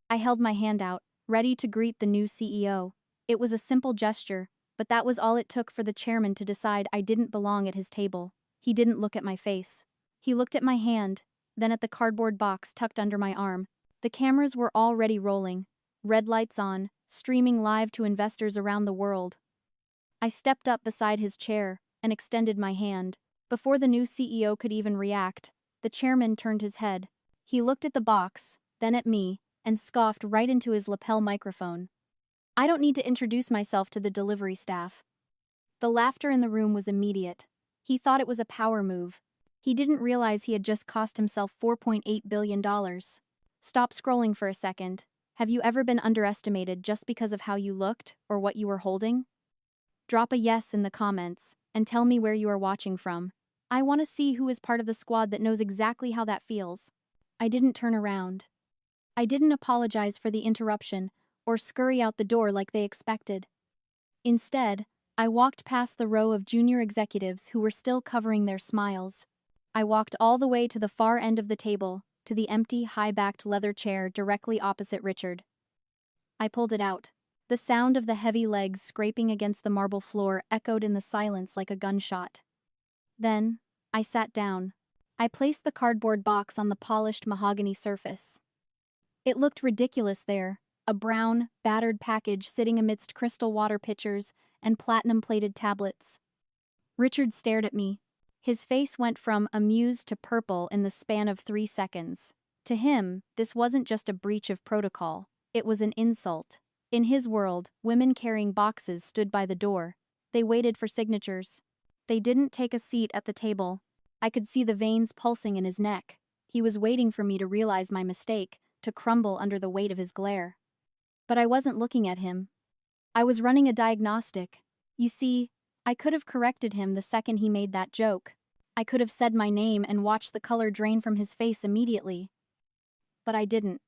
I held my hand out, ready to greet the new CEO. It was a simple gesture, but that was all it took for the chairman to decide I didn't belong at his table. He didn't look at my face. He looked at my hand, then at the cardboard box tucked under my arm. The cameras were already rolling, red lights on, streaming live to investors around the world. I stepped up beside his chair and extended my hand. Before the new CEO could even react, the chairman turned his head. He looked at the box, then at me, and scoffed right into his lapel microphone. I don't need to introduce myself to the delivery staff. The laughter in the room was immediate. He thought it was a power move. He didn't realize he had just cost himself $4.8 billion. Stop scrolling for a second. Have you ever been underestimated just because of how you looked or what you were holding? Drop a yes in the comments and tell me where you are watching from. I want to see who is part of the squad that knows exactly how that feels. I didn't turn around. I didn't apologize for the interruption or scurry out the door like they expected. Instead, I walked past the row of junior executives who were still covering their smiles. I walked all the way to the far end of the table, to the empty, high-backed leather chair directly opposite Richard. I pulled it out. The sound of the heavy legs scraping against the marble floor echoed in the silence like a gunshot. Then, I sat down. I placed the cardboard box on the polished mahogany surface. It looked ridiculous there, a brown, battered package sitting amidst crystal water pitchers and platinum-plated tablets. Richard stared at me. His face went from amused to purple in the span of 3 seconds. To him, this wasn't just a breach of protocol, it was an insult. In his world, women carrying boxes stood by the door. They waited for signatures. They didn't take a seat at the table. I could see the veins pulsing in his neck. He was waiting for me to realize my mistake, to crumble under the weight of his glare. But I wasn't looking at him. I was running a diagnostic. You see, I could have corrected him the second he made that joke. I could have said my name and watched the color drain from his face immediately. But I didn't.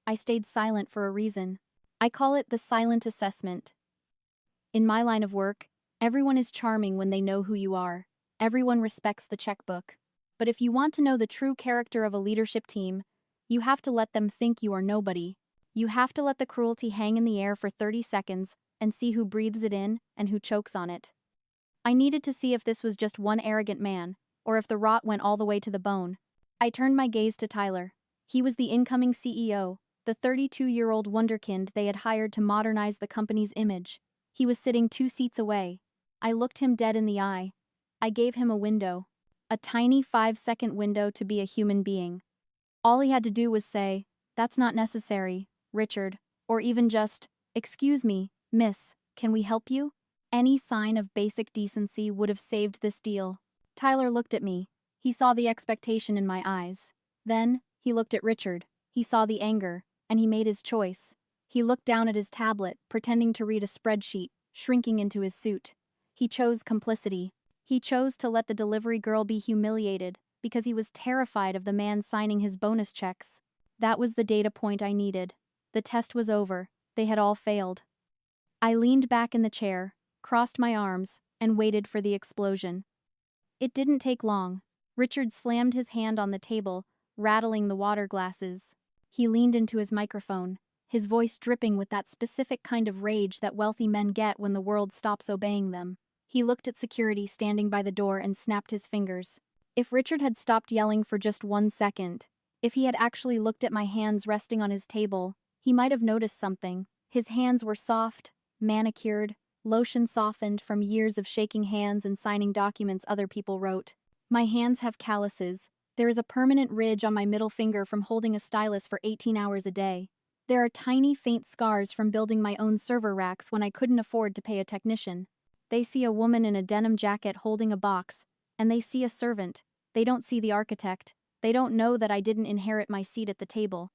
I stayed silent for a reason. I call it the silent assessment. In my line of work, everyone is charming when they know who you are. Everyone respects the checkbook. But if you want to know the true character of a leadership team, you have to let them think you are nobody. You have to let the cruelty hang in the air for 30 seconds and see who breathes it in and who chokes on it. I needed to see if this was just one arrogant man, or if the rot went all the way to the bone. I turned my gaze to Tyler. He was the incoming CEO, the 32-year-old wunderkind they had hired to modernize the company's image. He was sitting 2 seats away. I looked him dead in the eye. I gave him a window. A tiny 5-second window to be a human being. All he had to do was say, "That's not necessary, Richard," or even just, "Excuse me, miss, can we help you?" Any sign of basic decency would have saved this deal. Tyler looked at me. He saw the expectation in my eyes. Then, he looked at Richard. He saw the anger, and he made his choice. He looked down at his tablet, pretending to read a spreadsheet, shrinking into his suit. He chose complicity. He chose to let the delivery girl be humiliated, because he was terrified of the man signing his bonus checks. That was the data point I needed. The test was over. They had all failed. I leaned back in the chair, crossed my arms, and waited for the explosion. It didn't take long. Richard slammed his hand on the table, rattling the water glasses. He leaned into his microphone, his voice dripping with that specific kind of rage that wealthy men get when the world stops obeying them. He looked at security standing by the door and snapped his fingers. If Richard had stopped yelling for just 1 second, if he had actually looked at my hands resting on his table, he might have noticed something. His hands were soft, manicured, lotion softened from years of shaking hands and signing documents other people wrote. My hands have calluses. There is a permanent ridge on my middle finger from holding a stylus for 18 hours a day. There are tiny, faint scars from building my own server racks when I couldn't afford to pay a technician. They see a woman in a denim jacket holding a box, and they see a servant. They don't see the architect. They don't know that I didn't inherit my seat at the table.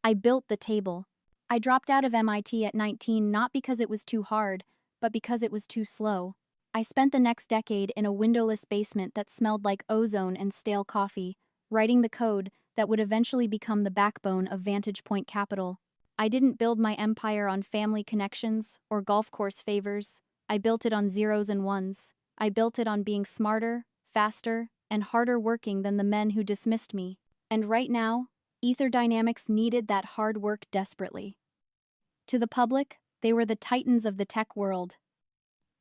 I built the table. I dropped out of MIT at 19 not because it was too hard, but because it was too slow. I spent the next decade in a windowless basement that smelled like ozone and stale coffee, writing the code that would eventually become the backbone of Vantage Point Capital. I didn't build my empire on family connections or golf course favors. I built it on zeros and ones. I built it on being smarter, faster, and harder working than the men who dismissed me. And right now, Ether Dynamics needed that hard work desperately. To the public, they were the titans of the tech world.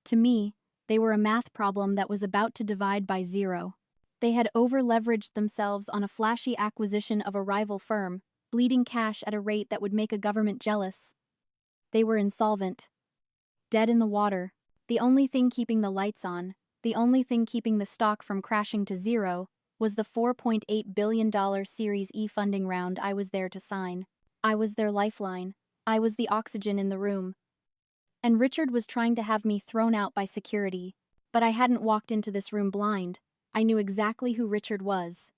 To me, they were a math problem that was about to divide by zero. They had over-leveraged themselves on a flashy acquisition of a rival firm, bleeding cash at a rate that would make a government jealous. They were insolvent. Dead in the water. The only thing keeping the lights on, the only thing keeping the stock from crashing to zero, was the $4.8 billion Series E funding round I was there to sign. I was their lifeline. I was the oxygen in the room. And Richard was trying to have me thrown out by security. But I hadn't walked into this room blind. I knew exactly who Richard was.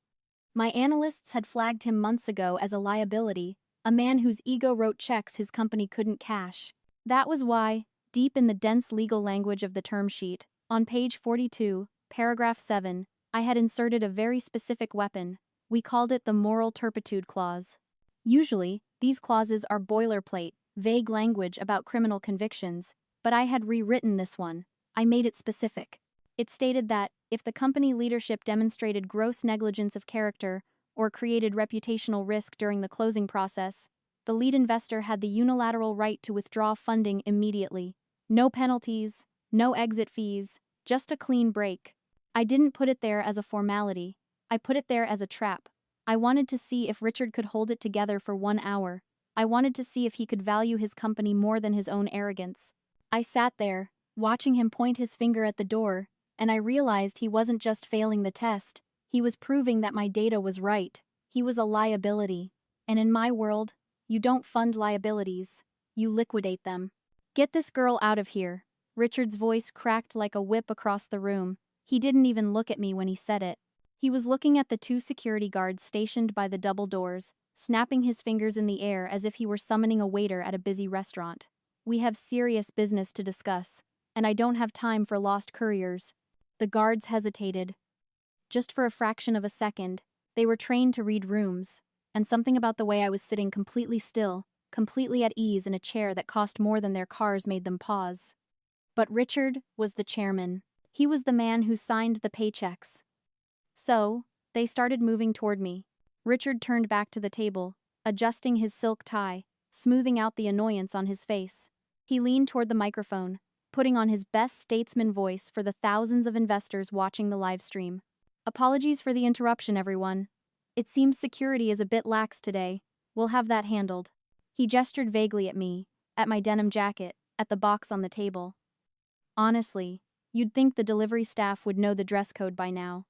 My analysts had flagged him months ago as a liability, a man whose ego wrote checks his company couldn't cash. That was why, deep in the dense legal language of the term sheet, on page 42, paragraph 7, I had inserted a very specific weapon. We called it the moral turpitude clause. Usually, these clauses are boilerplate, vague language about criminal convictions, but I had rewritten this one. I made it specific. It stated that, if the company leadership demonstrated gross negligence of character or created reputational risk during the closing process, the lead investor had the unilateral right to withdraw funding immediately. No penalties, no exit fees, just a clean break. I didn't put it there as a formality. I put it there as a trap. I wanted to see if Richard could hold it together for 1 hour. I wanted to see if he could value his company more than his own arrogance. I sat there, watching him point his finger at the door, and I realized he wasn't just failing the test, he was proving that my data was right. He was a liability. And in my world, you don't fund liabilities, you liquidate them. Get this girl out of here. Richard's voice cracked like a whip across the room. He didn't even look at me when he said it. He was looking at the 2 security guards stationed by the double doors, snapping his fingers in the air as if he were summoning a waiter at a busy restaurant. We have serious business to discuss, and I don't have time for lost couriers. The guards hesitated. Just for a fraction of a second, they were trained to read rooms, and something about the way I was sitting completely still, completely at ease in a chair that cost more than their cars made them pause. But Richard was the chairman. He was the man who signed the paychecks. So, they started moving toward me. Richard turned back to the table, adjusting his silk tie, smoothing out the annoyance on his face. He leaned toward the microphone, putting on his best statesman voice for the thousands of investors watching the live stream. Apologies for the interruption, everyone. It seems security is a bit lax today. We'll have that handled. He gestured vaguely at me, at my denim jacket, at the box on the table. Honestly, you'd think the delivery staff would know the dress code by now.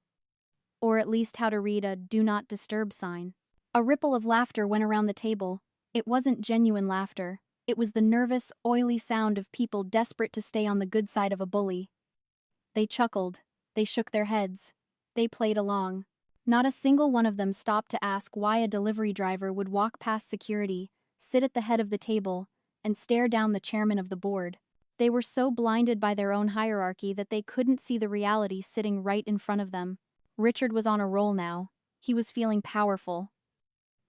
Or at least how to read a "Do Not Disturb" sign. A ripple of laughter went around the table. It wasn't genuine laughter. It was the nervous, oily sound of people desperate to stay on the good side of a bully. They chuckled. They shook their heads. They played along. Not a single one of them stopped to ask why a delivery driver would walk past security, sit at the head of the table, and stare down the chairman of the board. They were so blinded by their own hierarchy that they couldn't see the reality sitting right in front of them. Richard was on a roll now. He was feeling powerful.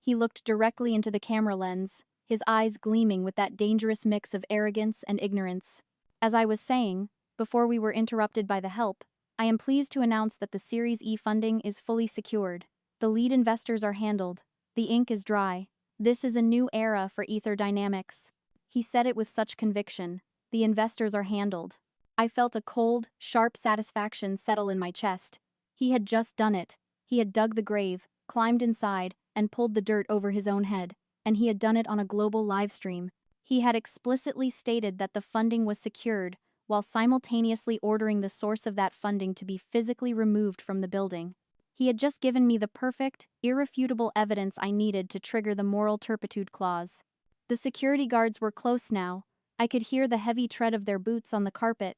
He looked directly into the camera lens, his eyes gleaming with that dangerous mix of arrogance and ignorance. As I was saying, before we were interrupted by the help, I am pleased to announce that the Series E funding is fully secured. The lead investors are handled. The ink is dry. This is a new era for Ether Dynamics. He said it with such conviction. The investors are handled. I felt a cold, sharp satisfaction settle in my chest. He had just done it. He had dug the grave, climbed inside, and pulled the dirt over his own head. And he had done it on a global live stream. He had explicitly stated that the funding was secured, while simultaneously ordering the source of that funding to be physically removed from the building. He had just given me the perfect, irrefutable evidence I needed to trigger the moral turpitude clause. The security guards were close now. I could hear the heavy tread of their boots on the carpet.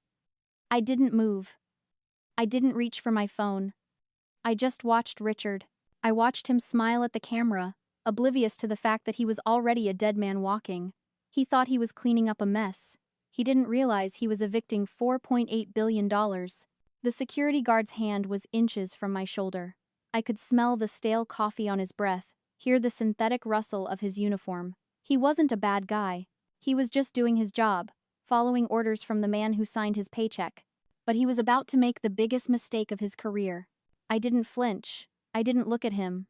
I didn't move. I didn't reach for my phone. I just watched Richard. I watched him smile at the camera, oblivious to the fact that he was already a dead man walking. He thought he was cleaning up a mess. He didn't realize he was evicting $4.8 billion. The security guard's hand was inches from my shoulder. I could smell the stale coffee on his breath, hear the synthetic rustle of his uniform. He wasn't a bad guy. He was just doing his job, following orders from the man who signed his paycheck. But he was about to make the biggest mistake of his career. I didn't flinch. I didn't look at him.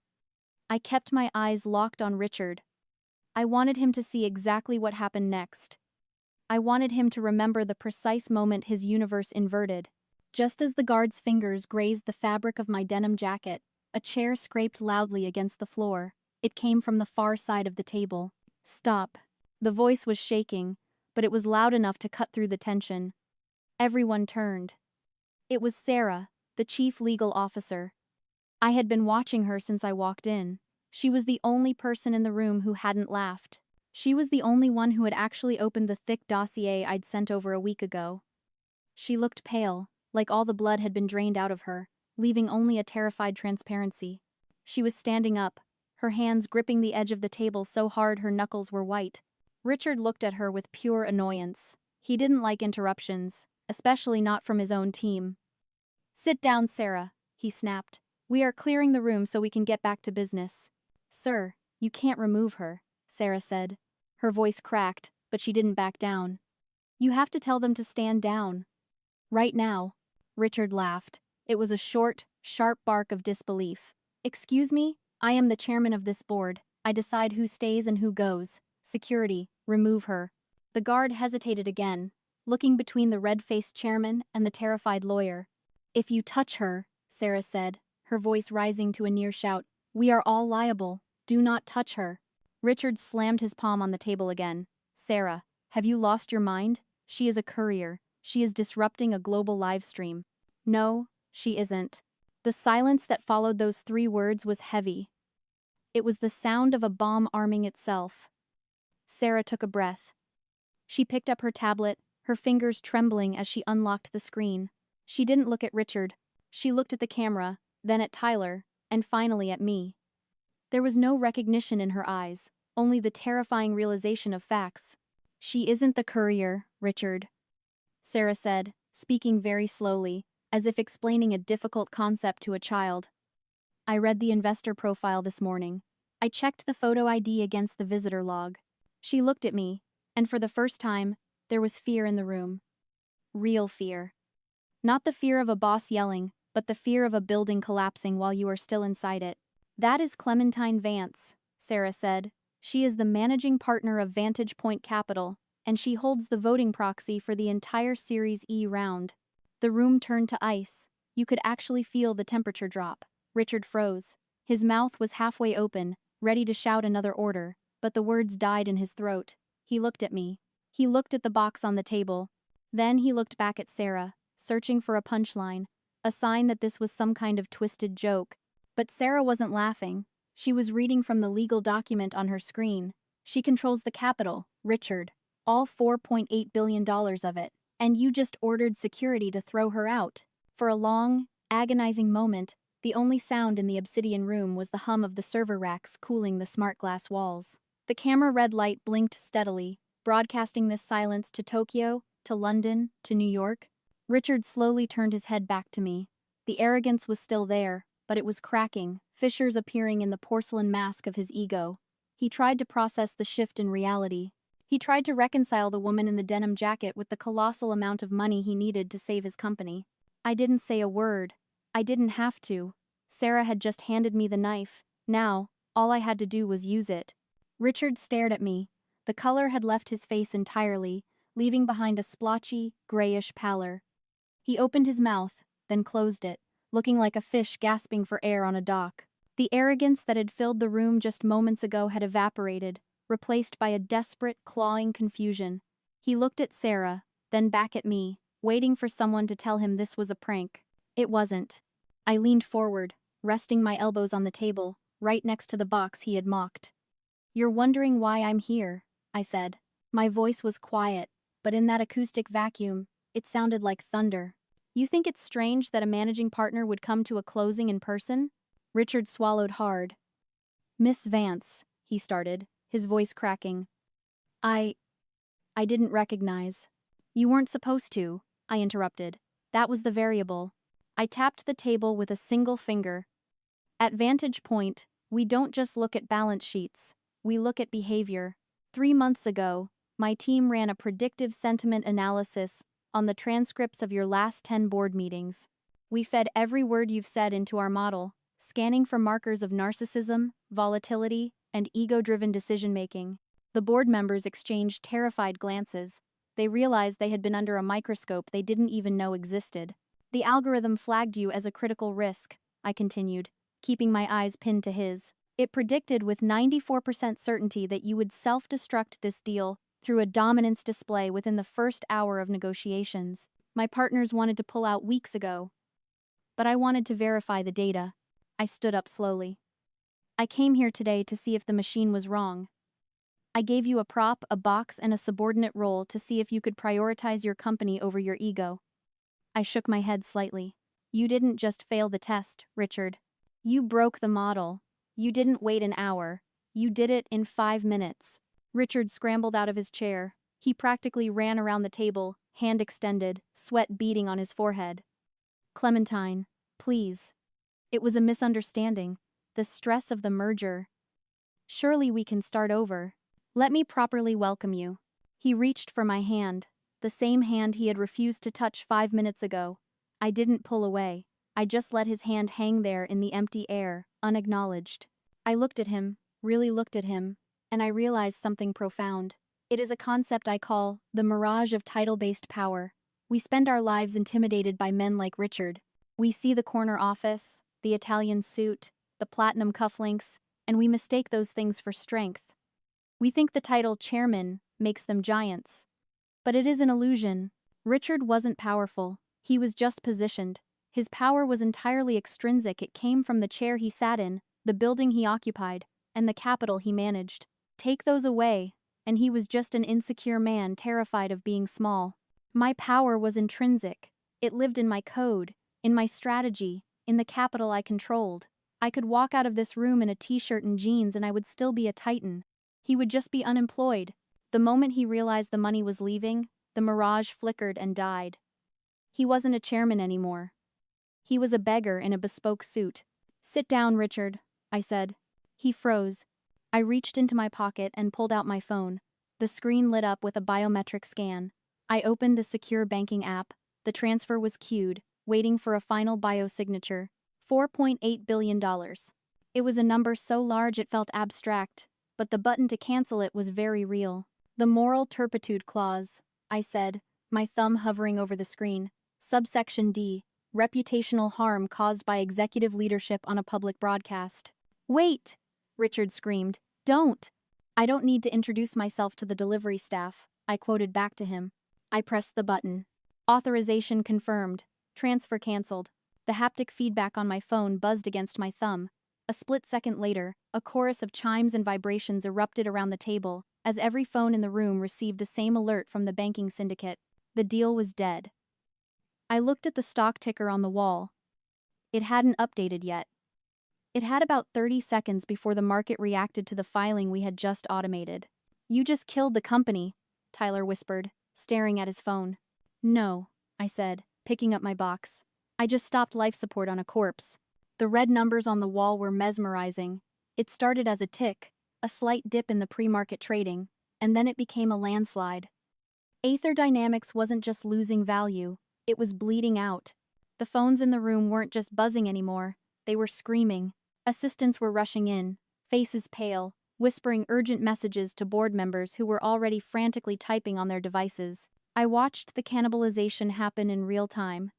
I kept my eyes locked on Richard. I wanted him to see exactly what happened next. I wanted him to remember the precise moment his universe inverted. Just as the guard's fingers grazed the fabric of my denim jacket, a chair scraped loudly against the floor. It came from the far side of the table. "Stop." The voice was shaking, but it was loud enough to cut through the tension. Everyone turned. It was Sarah, the chief legal officer. I had been watching her since I walked in. She was the only person in the room who hadn't laughed. She was the only one who had actually opened the thick dossier I'd sent over a week ago. She looked pale, like all the blood had been drained out of her, leaving only a terrified transparency. She was standing up, her hands gripping the edge of the table so hard her knuckles were white. Richard looked at her with pure annoyance. He didn't like interruptions, especially not from his own team. "Sit down, Sarah," he snapped. "We are clearing the room so we can get back to business." "Sir, you can't remove her," Sarah said. Her voice cracked, but she didn't back down. "You have to tell them to stand down. Right now." Richard laughed. It was a short, sharp bark of disbelief. "Excuse me? I am the chairman of this board. I decide who stays and who goes. Security, remove her." The guard hesitated again, looking between the red-faced chairman and the terrified lawyer. "If you touch her," Sarah said, her voice rising to a near shout, "we are all liable. Do not touch her." Richard slammed his palm on the table again. "Sarah, have you lost your mind? She is a courier. She is disrupting a global live stream." "No, she isn't." The silence that followed those 3 words was heavy. It was the sound of a bomb arming itself. Sarah took a breath. She picked up her tablet, her fingers trembling as she unlocked the screen. She didn't look at Richard. She looked at the camera, then at Tyler, and finally at me. There was no recognition in her eyes, only the terrifying realization of facts. "She isn't the courier, Richard," Sarah said, speaking very slowly, as if explaining a difficult concept to a child. "I read the investor profile this morning. I checked the photo ID against the visitor log." She looked at me, and for the first time, there was fear in the room. Real fear. Not the fear of a boss yelling, but the fear of a building collapsing while you are still inside it. "That is Clementine Vance," Sarah said. "She is the managing partner of Vantage Point Capital, and she holds the voting proxy for the entire Series E round." The room turned to ice. You could actually feel the temperature drop. Richard froze. His mouth was halfway open, ready to shout another order, but the words died in his throat. He looked at me. He looked at the box on the table. Then he looked back at Sarah, searching for a punchline, a sign that this was some kind of twisted joke. But Sarah wasn't laughing. She was reading from the legal document on her screen. "She controls the capital, Richard. All $4.8 billion of it. And you just ordered security to throw her out." For a long, agonizing moment, the only sound in the obsidian room was the hum of the server racks cooling the smart glass walls. The camera red light blinked steadily, broadcasting this silence to Tokyo, to London, to New York. Richard slowly turned his head back to me. The arrogance was still there, but it was cracking, fissures appearing in the porcelain mask of his ego. He tried to process the shift in reality. He tried to reconcile the woman in the denim jacket with the colossal amount of money he needed to save his company. I didn't say a word. I didn't have to. Sarah had just handed me the knife. Now, all I had to do was use it. Richard stared at me. The color had left his face entirely, leaving behind a splotchy, grayish pallor. He opened his mouth, then closed it, looking like a fish gasping for air on a dock. The arrogance that had filled the room just moments ago had evaporated, replaced by a desperate, clawing confusion. He looked at Sarah, then back at me, waiting for someone to tell him this was a prank. It wasn't. I leaned forward, resting my elbows on the table, right next to the box he had mocked. "You're wondering why I'm here," I said. My voice was quiet, but in that acoustic vacuum, it sounded like thunder. "You think it's strange that a managing partner would come to a closing in person?" Richard swallowed hard. "Miss Vance," he started, his voice cracking. I didn't recognize." "You weren't supposed to," I interrupted. "That was the variable." I tapped the table with a single finger. "At Vantage Point, we don't just look at balance sheets, we look at behavior. 3 months ago, my team ran a predictive sentiment analysis on the transcripts of your last 10 board meetings. We fed every word you've said into our model, scanning for markers of narcissism, volatility, and ego-driven decision-making. The board members exchanged terrified glances. They realized they had been under a microscope they didn't even know existed. The algorithm flagged you as a critical risk, I continued, keeping my eyes pinned to his. It predicted with 94% certainty that you would self-destruct this deal through a dominance display within the first hour of negotiations. My partners wanted to pull out weeks ago, but I wanted to verify the data. I stood up slowly. I came here today to see if the machine was wrong. I gave you a prop, a box, and a subordinate role to see if you could prioritize your company over your ego. I shook my head slightly. You didn't just fail the test, Richard. You broke the model. You didn't wait an hour. You did it in 5 minutes. Richard scrambled out of his chair. He practically ran around the table, hand extended, sweat beading on his forehead. Clementine, please. It was a misunderstanding. The stress of the merger. Surely we can start over. Let me properly welcome you. He reached for my hand, the same hand he had refused to touch 5 minutes ago. I didn't pull away. I just let his hand hang there in the empty air, unacknowledged. I looked at him, really looked at him, and I realized something profound. It is a concept I call the mirage of title-based power. We spend our lives intimidated by men like Richard. We see the corner office, the Italian suit, the platinum cufflinks, and we mistake those things for strength. We think the title chairman makes them giants. But it is an illusion. Richard wasn't powerful. He was just positioned. His power was entirely extrinsic. It came from the chair he sat in, the building he occupied, and the capital he managed. Take those away, and he was just an insecure man terrified of being small. My power was intrinsic. It lived in my code, in my strategy, in the capital I controlled. I could walk out of this room in a t-shirt and jeans and I would still be a titan. He would just be unemployed. The moment he realized the money was leaving, the mirage flickered and died. He wasn't a chairman anymore. He was a beggar in a bespoke suit. Sit down, Richard, I said. He froze. I reached into my pocket and pulled out my phone. The screen lit up with a biometric scan. I opened the secure banking app. The transfer was queued, waiting for a final biosignature. $4.8 billion. It was a number so large it felt abstract, but the button to cancel it was very real. The moral turpitude clause, I said, my thumb hovering over the screen. Subsection D, reputational harm caused by executive leadership on a public broadcast. Wait! Richard screamed. Don't! I don't need to introduce myself to the delivery staff, I quoted back to him. I pressed the button. Authorization confirmed. Transfer cancelled. The haptic feedback on my phone buzzed against my thumb. A split second later, a chorus of chimes and vibrations erupted around the table, as every phone in the room received the same alert from the banking syndicate. The deal was dead. I looked at the stock ticker on the wall. It hadn't updated yet. It had about 30 seconds before the market reacted to the filing we had just automated. You just killed the company, Tyler whispered, staring at his phone. No, I said, picking up my box. I just stopped life support on a corpse. The red numbers on the wall were mesmerizing. It started as a tick, a slight dip in the pre-market trading, and then it became a landslide. Aether Dynamics wasn't just losing value, it was bleeding out. The phones in the room weren't just buzzing anymore, they were screaming. Assistants were rushing in, faces pale, whispering urgent messages to board members who were already frantically typing on their devices. I watched the cannibalization happen in real time.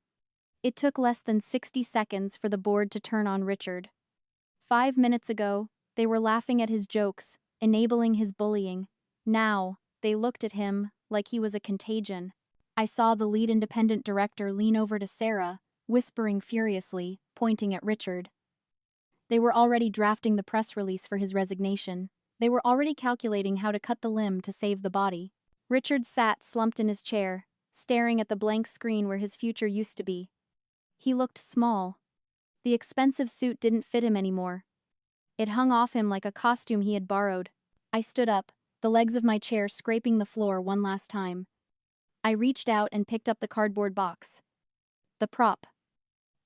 It took less than 60 seconds for the board to turn on Richard. 5 minutes ago, they were laughing at his jokes, enabling his bullying. Now, they looked at him like he was a contagion. I saw the lead independent director lean over to Sarah, whispering furiously, pointing at Richard. They were already drafting the press release for his resignation. They were already calculating how to cut the limb to save the body. Richard sat slumped in his chair, staring at the blank screen where his future used to be. He looked small. The expensive suit didn't fit him anymore. It hung off him like a costume he had borrowed. I stood up, the legs of my chair scraping the floor one last time. I reached out and picked up the cardboard box. The prop.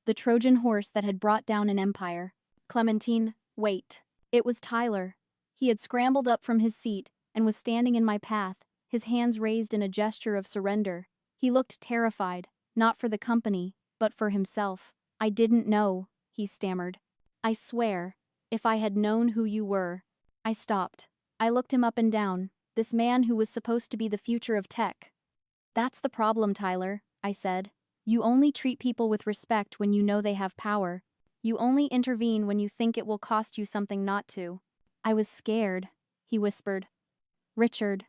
The Trojan horse that had brought down an empire. Clementine, wait. It was Tyler. He had scrambled up from his seat and was standing in my path, his hands raised in a gesture of surrender. He looked terrified, not for the company, but for himself. I didn't know, he stammered. I swear, if I had known who you were. I stopped. I looked him up and down, this man who was supposed to be the future of tech. That's the problem, Tyler, I said. You only treat people with respect when you know they have power. You only intervene when you think it will cost you something not to. I was scared, he whispered. Richard.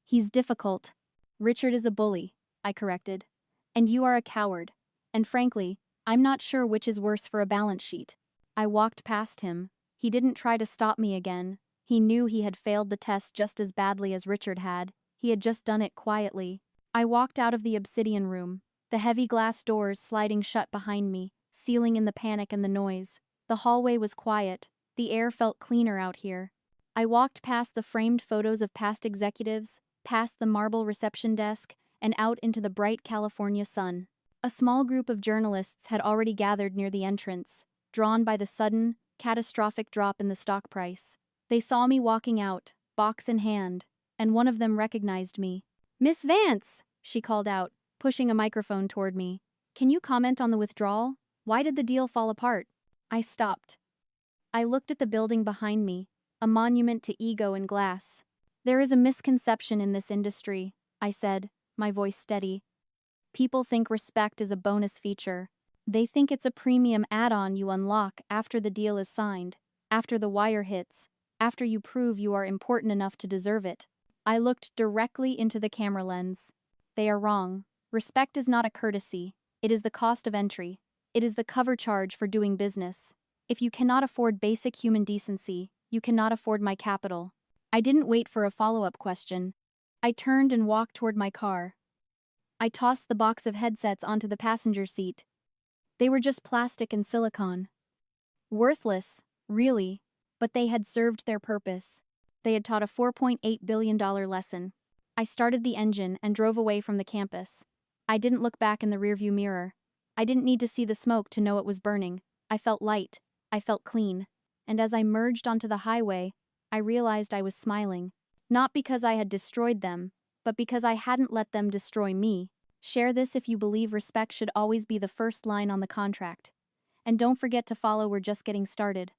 He's difficult. Richard is a bully, I corrected. And you are a coward. And frankly, I'm not sure which is worse for a balance sheet. I walked past him. He didn't try to stop me again. He knew he had failed the test just as badly as Richard had. He had just done it quietly. I walked out of the obsidian room, the heavy glass doors sliding shut behind me, sealing in the panic and the noise. The hallway was quiet. The air felt cleaner out here. I walked past the framed photos of past executives, past the marble reception desk, and out into the bright California sun. A small group of journalists had already gathered near the entrance, drawn by the sudden, catastrophic drop in the stock price. They saw me walking out, box in hand, and one of them recognized me. "Miss Vance," she called out, pushing a microphone toward me. "Can you comment on the withdrawal? Why did the deal fall apart?" I stopped. I looked at the building behind me, a monument to ego and glass. "There is a misconception in this industry," I said, my voice steady. "People think respect is a bonus feature. They think it's a premium add-on you unlock after the deal is signed, after the wire hits, after you prove you are important enough to deserve it." I looked directly into the camera lens. They are wrong. Respect is not a courtesy. It is the cost of entry. It is the cover charge for doing business. If you cannot afford basic human decency, you cannot afford my capital. I didn't wait for a follow-up question. I turned and walked toward my car. I tossed the box of headsets onto the passenger seat. They were just plastic and silicone. Worthless, really, but they had served their purpose. They had taught a $4.8 billion lesson. I started the engine and drove away from the campus. I didn't look back in the rearview mirror. I didn't need to see the smoke to know it was burning. I felt light. I felt clean. And as I merged onto the highway, I realized I was smiling. Not because I had destroyed them, but because I hadn't let them destroy me. Share this if you believe respect should always be the first line on the contract. And don't forget to follow. We're just getting started.